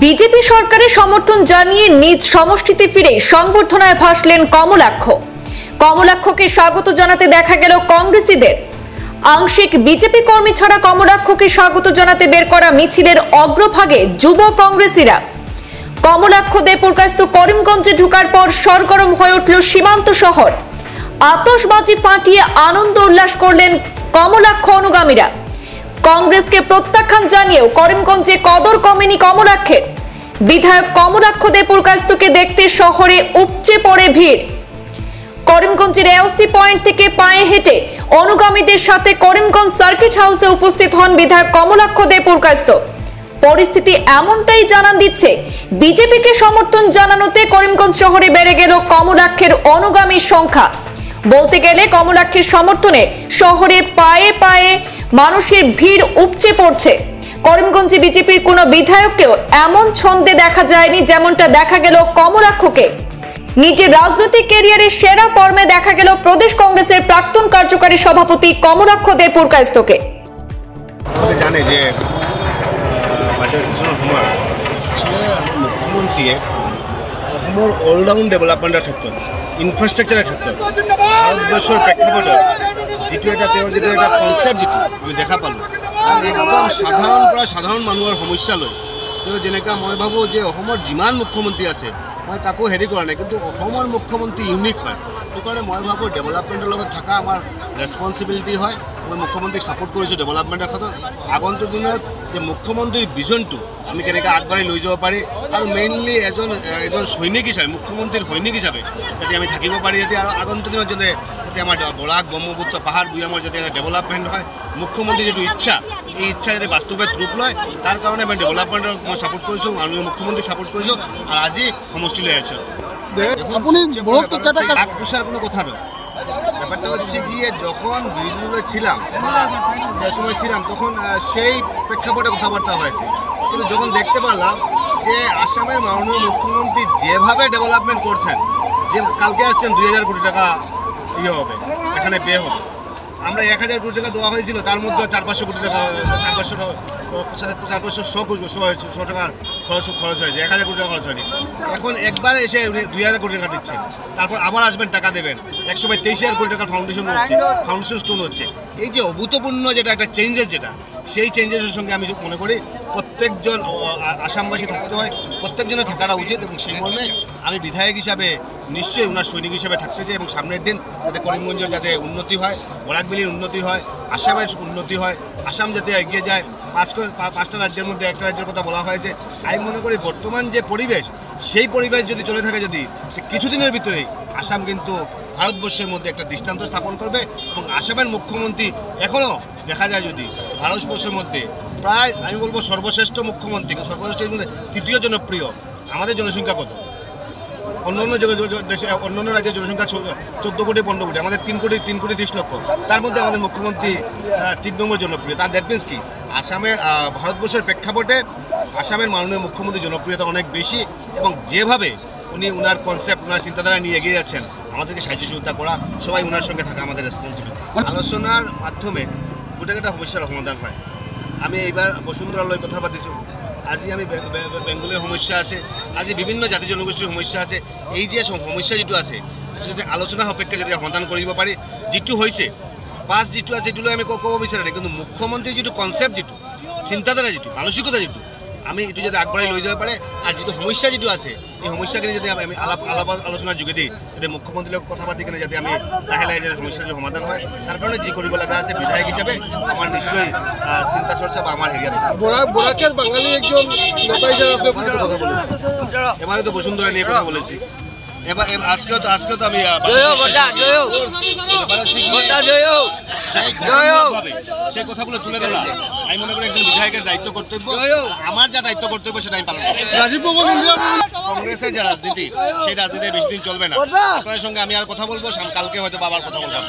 BJP সরকারের সমর্থন জানিয়ে নিজ সমষ্টিতে ফিরে সংবর্ধনায় ভাসলেন কমলাক্ষ। কমলাক্ষকে স্বাগত জানাতে দেখা গেল কংগ্রেসীদের। আংশিক বিজেপি কর্মী ছাড়া কমলাক্ষকে স্বাগত জানাতে বের করা মিছিলের অগ্রভাগে যুব কংগ্রেসীরা। কমলাক্ষ দেপুরকাস্ত করিমগঞ্জে ঢোকার পর সরগরম হয়ে উঠল সীমান্ত শহর। আতশবাজি ফাটিয়ে আনন্দ উল্লাস করলেন কমলাক্ষ অনুগামীরা। কংগ্রেসকে প্রত্যাখ্যান জানিয়েও করিমগঞ্জে কদর কমেনি কমলাক্ষের। বিধায়ক কমলাক্ষ দেপুরকাস্তকে দেখতে শহরে উপচে পড়ে ভিড়। করিমগঞ্জের এওসি পয়েন্ট থেকে পায়ে হেঁটে অনুগামীদের সাথে করিমগঞ্জ সার্কিট হাউসে উপস্থিত হন বিধায়ক কমলাক্ষ দেপুরকাস্ত। পরিস্থিতি এমনটাই জানান দিচ্ছে বিজেপিকে সমর্থন জানানোতে করিমগঞ্জ শহরে বেড়ে গেল কমলাক্ষের অনুগামীর সংখ্যা। বলতে গেলে কমলাক্ষের সমর্থনে শহরে পায়ে পায়ে মানুষের ভিড় উপচে পড়ছে। করিমগঞ্জে বিজেপির কোনো বিধায়ককেও এমন ছন্দে দেখা যায়নি যেমনটা দেখা গেল কমলাক্ষকে। নিজের রাজনৈতিক ক্যারিয়ারের সেরা ফর্মে দেখা গেল প্রদেশ কংগ্রেসের প্রাক্তন কার্যকারী সভাপতি কমলাক্ষ দেপুরকাস্তকে। জানে যে বাজেট সেশনের সময় আসলে মুখ্যমন্ত্ৰীয়ে অসমৰ অলৰাউণ্ড ডেভেলপমেণ্টৰ ক্ষেত্ৰত ইনফ্ৰাষ্ট্ৰাকচাৰৰ ক্ষেত্ৰত ভাৰতবৰ্ষৰ প্ৰেক্ষাপটত যিটো এটা তেওঁৰ যিটো এটা কনচেপ্ট যিটো আমি দেখা পালোঁ আৰু একদম সাধাৰণ পৰা সাধাৰণ মানুহৰ সমস্যালৈ তেওঁ যেনেকৈ মই ভাবোঁ যে অসমৰ যিমান মুখ্যমন্ত্ৰী আছে মই কাকো হেৰি কৰা নাই, কিন্তু অসমৰ মুখ্যমন্ত্ৰী ইউনিক হয়। সেইকাৰণে মই ভাবোঁ ডেভেলপমেণ্টৰ লগত থকা আমাৰ ৰেছপনচিবিলিটি হয়। মই মুখ্যমন্ত্ৰীক ছাপোৰ্ট কৰিছোঁ ডেভেলপমেণ্টৰ ক্ষেত্ৰত। আগন্তুক দিনত যে মুখ্যমন্ত্ৰীৰ ভিজনটো আমি কেনেকৈ আগবাঢ়ি লৈ যাব পাৰি আৰু মেইনলি এজন সৈনিক হিচাপে মুখ্যমন্ত্ৰীৰ সৈনিক হিচাপে যাতে আমি থাকিব পাৰি, যাতে আৰু আগন্তুক দিনত যাতে আমাৰ বৰাক ব্ৰহ্মপুত্ৰ পাহাৰ ভৈয়ামৰ যাতে ডেভেলপমেণ্ট হয়, মুখ্যমন্ত্ৰীৰ যিটো ইচ্ছা এই ইচ্ছা যাতে বাস্তৱত ৰূপ লয় তাৰ কাৰণে মই ডেভেলপমেণ্টক মই ছাপোৰ্ট কৰিছোঁ, মাননীয় মুখ্যমন্ত্ৰীক ছাপোৰ্ট কৰিছোঁ আৰু আজি সমষ্টিলৈ আহিছোঁ। আগবছার কোনো কথা নয়, ব্যাপারটা হচ্ছে গিয়ে যখন বিরোধী দলে ছিলাম যে সময় ছিলাম তখন সেই প্রেক্ষাপটে কথাবার্তা হয়েছে, কিন্তু যখন দেখতে পারলাম যে আসামের মাননীয় মুখ্যমন্ত্রী যেভাবে ডেভেলপমেন্ট করছেন, যে কালকে আসছেন 2000 কোটি টাকা ইয়ে হবে এখানে ব্যয় হবে। আমরা 1000 কোটি টাকা দেওয়া হয়েছিল, তার মধ্যে 400-500 কোটি টাকা 400-500 টাকার খরচ হয়েছে, 1000 কোটি টাকা খরচ হয়নি। এখন একবার এসে 2000 কোটি টাকা দিচ্ছেন, তারপর আবার আসবেন টাকা দেবেন, একসময় 23,000 কোটি টাকার ফাউন্ডেশন স্টোন হচ্ছে। এই যে অভূতপূর্ণ যেটা একটা চেঞ্জেস, যেটা সেই চেঞ্জেসের সঙ্গে আমি মনে করি প্রত্যেকজন আসামবাসী থাকতে হয়, প্রত্যেকজনের থাকাটা উচিত এবং সেই মর্মে আমি বিধায়ক হিসাবে নিশ্চয়ই ওনার সৈনিক হিসাবে থাকতে চাই এবং সামনের দিন যাতে করিমগঞ্জের যাতে উন্নতি হয়, বরাকবেলির উন্নতি হয়, আসামের উন্নতি হয়, আসাম যাতে এগিয়ে যায়। 5টা রাজ্যের মধ্যে একটা রাজ্যের কথা বলা হয়েছে। আমি মনে করি বর্তমান যে পরিবেশ, সেই পরিবেশ যদি চলে থাকে যদি কিছুদিনের ভিতরেই আসাম কিন্তু ভারতবর্ষের মধ্যে একটা দৃষ্টান্ত স্থাপন করবে এবং আসামের মুখ্যমন্ত্রী এখনও দেখা যায় যদি ভারতবর্ষের মধ্যে প্রায় আমি বলবো সর্বশ্রেষ্ঠ মুখ্যমন্ত্রী, সর্বশ্রেষ্ঠ তৃতীয় জনপ্রিয়। আমাদের জনসংখ্যা কত? অন্যান্য দেশে অন্যান্য রাজ্যের জনসংখ্যা 14 কোটি 15 কোটি, আমাদের 3 কোটি 30 লক্ষ। তার মধ্যে আমাদের মুখ্যমন্ত্রী 3 নম্বর জনপ্রিয়। তার দ্যাট মিনস কি আসামের ভারতবর্ষের প্রেক্ষাপটে আসামের মাননীয় মুখ্যমন্ত্রী জনপ্রিয়তা অনেক বেশি এবং যেভাবে উনি ওনার কনসেপ্ট ওনার চিন্তাধারা নিয়ে এগিয়ে যাচ্ছেন, আমাদেরকে সাহায্য সহযোগিতা করা, সবাই ওনার সঙ্গে থাকা আমাদের রেসপন্সিবিলিটি। আলোচনার মাধ্যমে গোটেকেইটা সমস্যার সমাধান হয়। আমি এইবাৰ বসুন্ধৰালৈ কথা পাতিছোঁ, আজি আমি বেংগলীৰ সমস্যা আছে, আজি বিভিন্ন জাতি জনগোষ্ঠীৰ সমস্যা আছে। এই যে সমস্যা যিটো আছে যদি আলোচনা সাপেক্ষে যদি সমাধান কৰিব পাৰি, যিটো হৈছে পাছ যিটো আছে এইটোলৈ আমি ক'ব বিচাৰা নাই, কিন্তু মুখ্যমন্ত্ৰীৰ যিটো কনচেপ্ট, যিটো চিন্তাধাৰা, যিটো মানসিকতা, যিটো আমি এইটো যাতে আগবঢ়াই লৈ যাব পাৰে আৰু যিটো সমস্যা যিটো আছে এই সমস্যাখিনি যাতে আমি আলোচনাৰ যোগেদি যাতে মুখ্যমন্ত্ৰীৰ লগত কথা পাতি কিনে যাতে আমি লাহে লাহে যাতে সমস্যাটো সমাধান হয়, তাৰ কাৰণে যি কৰিব লগা আছে বিধায়ক হিচাপে আমার নিশ্চয়ই চিন্তা চর্চা বা আমার হেরিয়া বরাকের বাঙালি একজন নেতা হিসেবে কথা বলেছি, এবারে তো বসুন্ধরা নিয়ে কথা বলেছি। এবার আজকেও তো আমি সেই কথাগুলো তুলে ধরা আমি মনে করি একজন বিধায়কের দায়িত্ব কর্তব্য। আমার যা দায়িত্ব কর্তব্য সেটা আমি পালন করি। কংগ্রেসের যে রাজনীতি সেই রাজনীতি বেশি দিন চলবে না। আপনাদের সঙ্গে আমি আর কথা বলবো, কালকে হয়তো আবার কথা বলবো।